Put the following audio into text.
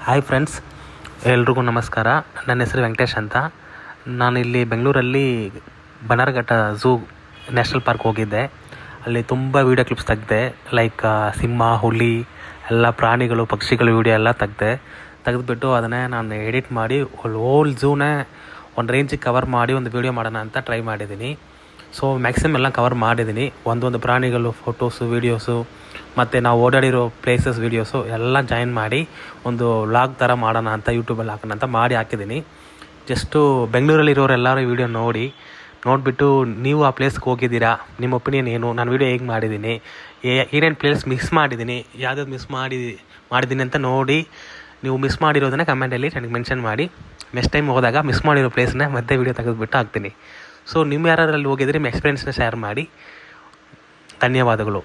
Hi friends, ಎಲ್ರಿಗೂ ನಮಸ್ಕಾರ. ನನ್ನ ಹೆಸರು ವೆಂಕಟೇಶ್ ಅಂತ. ನಾನಿಲ್ಲಿ ಬೆಂಗಳೂರಲ್ಲಿ ಬನ್ನರಘಟ್ಟ ಝೂ ನ್ಯಾಷನಲ್ ಪಾರ್ಕ್ ಹೋಗಿದ್ದೆ. ಅಲ್ಲಿ ತುಂಬ ವೀಡಿಯೋ ಕ್ಲಿಪ್ಸ್ ತೆಗೆದೆ. ಲೈಕ್ ಸಿಂಹ, ಹುಲಿ, ಎಲ್ಲ ಪ್ರಾಣಿಗಳು, ಪಕ್ಷಿಗಳು ವೀಡಿಯೋ ಎಲ್ಲ ತೆಗೆದುಬಿಟ್ಟು ಅದನ್ನೇ ನಾನು ಎಡಿಟ್ ಮಾಡಿ ಹೋಲ್ ಝೂನೇ ಒಂದು ರೇಂಜಿಗೆ ಕವರ್ ಮಾಡಿ ಒಂದು ವೀಡಿಯೋ ಮಾಡೋಣ ಅಂತ ಟ್ರೈ ಮಾಡಿದ್ದೀನಿ. ಸೊ ಮ್ಯಾಕ್ಸಿಮಮ್ ಎಲ್ಲ ಕವರ್ ಮಾಡಿದ್ದೀನಿ. ಒಂದೊಂದು ಪ್ರಾಣಿಗಳು ಫೋಟೋಸು, ವೀಡಿಯೋಸು ಮತ್ತು ನಾವು ಓಡಾಡಿರೋ ಪ್ಲೇಸಸ್ ವೀಡಿಯೋಸು ಎಲ್ಲ ಜಾಯಿನ್ ಮಾಡಿ ಒಂದು ವ್ಲಾಗ್ ಥರ ಮಾಡೋಣ ಅಂತ ಯೂಟ್ಯೂಬಲ್ಲಿ ಹಾಕೋಣ ಅಂತ ಮಾಡಿ ಹಾಕಿದ್ದೀನಿ. ಜಸ್ಟು ಬೆಂಗಳೂರಲ್ಲಿರೋರು ಎಲ್ಲರೂ ವೀಡಿಯೋ ನೋಡಿಬಿಟ್ಟು ನೀವು ಆ ಪ್ಲೇಸ್ಗೆ ಹೋಗಿದ್ದೀರಾ, ನಿಮ್ಮ ಒಪಿನಿಯನ್ ಏನು, ನಾನು ವೀಡಿಯೋ ಹೇಗೆ ಮಾಡಿದ್ದೀನಿ, ಏನೇನು ಪ್ಲೇಸ್ ಮಿಸ್ ಮಾಡಿದ್ದೀನಿ, ಯಾವ್ದಾವ್ದು ಮಿಸ್ ಮಾಡಿದ್ದೀನಿ ಅಂತ ನೋಡಿ ನೀವು ಮಿಸ್ ಮಾಡಿರೋದನ್ನ ಕಮೆಂಟಲ್ಲಿ ನನಗೆ ಮೆನ್ಷನ್ ಮಾಡಿ. ನೆಕ್ಸ್ಟ್ ಟೈಮ್ ಹೋದಾಗ ಮಿಸ್ ಮಾಡಿರೋ ಪ್ಲೇಸ್ನ ಮತ್ತೆ ವೀಡಿಯೋ ತೆಗೆದುಬಿಟ್ಟು ಹಾಕ್ತೀನಿ. ಸೊ ನಿಮ್ಮ ಯಾರಾದ್ರಲ್ಲಿ ಹೋಗಿದ್ರೆ ನಿಮ್ಮ ಎಕ್ಸ್ಪೀರಿಯನ್ಸ್ನ ಶೇರ್ ಮಾಡಿ. ಧನ್ಯವಾದಗಳು.